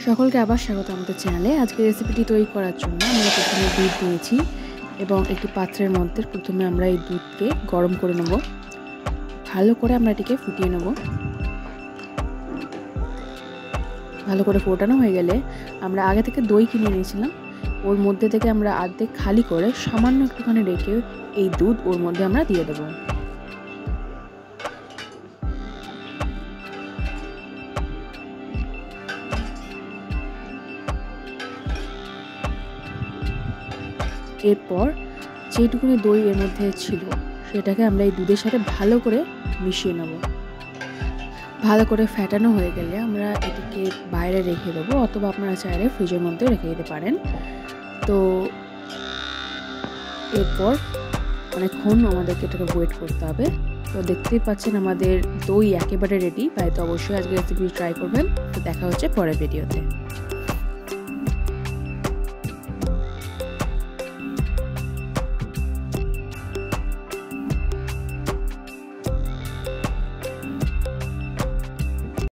সকলকে আবার স্বাগত আমাদের চ্যানেলে। আজকে রেসিপিটি তৈরি করার জন্য আমরা প্রথমে দুধ নিয়েছি এবং একটি পাত্রের মধ্যে প্রথমে আমরা এই দুধকে গরম করে নেব। ভালো করে আমরা এটিকে ফুটিয়ে নেব। ভালো করে ফোটানো হয়ে গেলে আমরা আগে থেকে দই কিনে নিয়েছিলাম, ওর মধ্যে থেকে আমরা অর্ধেক খালি করে সামান্য একটুখানি রেখে এই দুধ ওর মধ্যে আমরা দিয়ে দেবো। এরপর যেটুকুনি দই এর মধ্যে ছিল সেটাকে আমরা এই দুধের সাথে ভালো করে মিশিয়ে নেব। ভালো করে ফেটানো হয়ে গেলে আমরা এটিকে বাইরে রেখে দেবো, অথবা আপনারা চাইলে ফ্রিজের মধ্যে রেখে দিতে পারেন। তো এরপর অনেকক্ষণ আমাদেরকে এটাকে ওয়েট করতে হবে। তো দেখতেই পাচ্ছেন আমাদের দই একেবারে রেডি। তাই তো অবশ্যই আজকে রেসিপি ট্রাই করবেন। তো দেখা হচ্ছে পরের ভিডিওতে।